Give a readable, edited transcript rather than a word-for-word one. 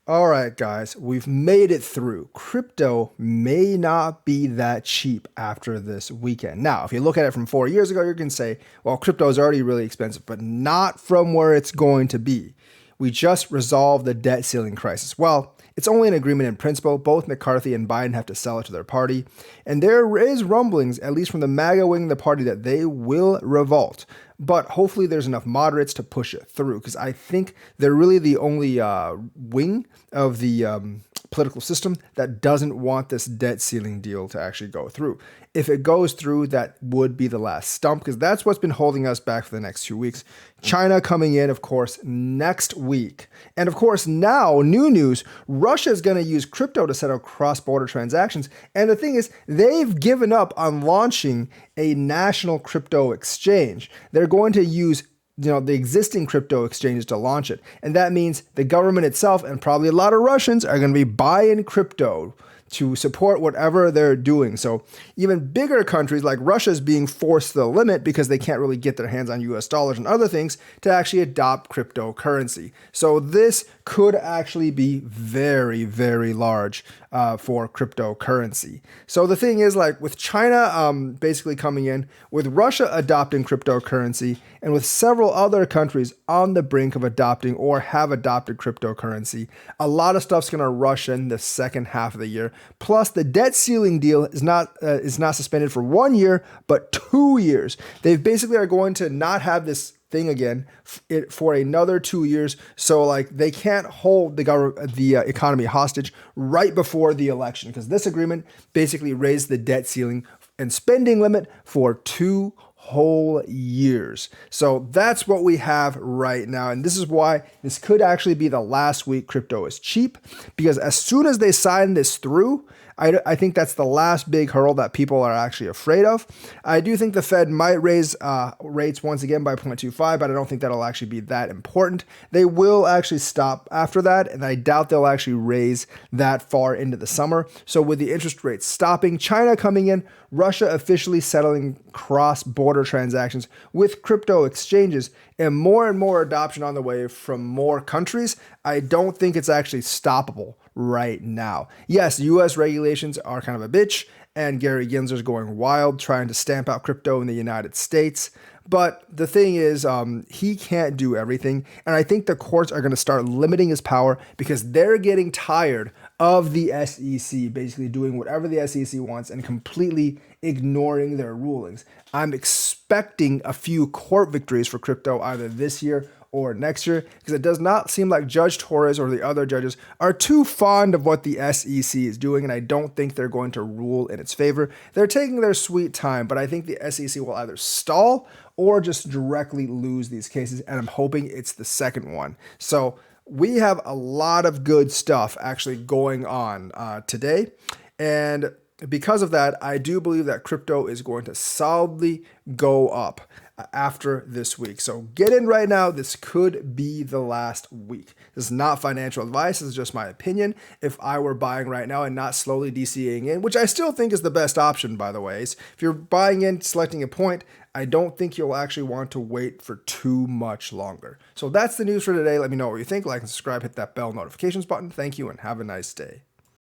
All right, guys, we've made it through. Crypto may not be that cheap after this weekend. Now, if you look at it from 4 years ago, you can say, well, crypto is already really expensive, but not from where it's going to be. We just resolved the debt ceiling crisis. Well, it's only an agreement in principle. Both McCarthy and Biden have to sell it to their party. And there is rumblings, at least from the MAGA wing of the party, that they will revolt. But hopefully there's enough moderates to push it through, because I think they're really the only wing of the political system that doesn't want this debt ceiling deal to actually go through. If it goes through, that would be the last stump, because that's what's been holding us back for the next 2 weeks. China coming in, of course, next week. And of course, now, new news, Russia is going to use crypto to settle cross-border transactions. And the thing is, they've given up on launching a national crypto exchange. They're going to use the existing crypto exchanges to launch it. And that means the government itself and probably a lot of Russians are going to be buying crypto to support whatever they're doing. So even bigger countries like Russia is being forced to the limit because they can't really get their hands on US dollars and other things to actually adopt cryptocurrency. So this could actually be very, very large for cryptocurrency. So the thing is, like with China basically coming in, with Russia adopting cryptocurrency, and with several other countries on the brink of adopting or have adopted cryptocurrency, a lot of stuff's going to rush in the second half of the year. Plus, the debt ceiling deal is not suspended for 1 year, but 2 years. They basically are going to not have this thing again for another 2 years. So like they can't hold the economy hostage right before the election, because this agreement basically raised the debt ceiling and spending limit for 2 whole years. So that's what we have right now. And this is why this could actually be the last week crypto is cheap, because as soon as they sign this through, I think that's the last big hurdle that people are actually afraid of. I do think the Fed might raise rates once again by 0.25, but I don't think that'll actually be that important. They will actually stop after that, and I doubt they'll actually raise that far into the summer. So with the interest rates stopping, China coming in, Russia officially settling cross-border transactions with crypto exchanges, and more adoption on the way from more countries, I don't think it's actually stoppable right now. Yes, US regulations are kind of a bitch, and Gary Gensler's going wild trying to stamp out crypto in the United States. But the thing is, he can't do everything. And I think the courts are going to start limiting his power because they're getting tired of the SEC basically doing whatever the SEC wants and completely ignoring their rulings. I'm expecting a few court victories for crypto either this year or next year, because it does not seem like Judge Torres or the other judges are too fond of what the SEC is doing, and I don't think they're going to rule in its favor. They're taking their sweet time, but I think the SEC will either stall or just directly lose these cases, and I'm hoping it's the second one. So we have a lot of good stuff actually going on today, and because of that, I do believe that crypto is going to solidly go up after this week. So get in right now. This could be the last week. This is not financial advice. This is just my opinion. If I were buying right now and not slowly DCAing in, which I still think is the best option, by the way, is if you're buying in, selecting a point, I don't think you'll actually want to wait for too much longer. So that's the news for today. Let me know what you think. Like and subscribe, hit that bell notifications button. Thank you and have a nice day.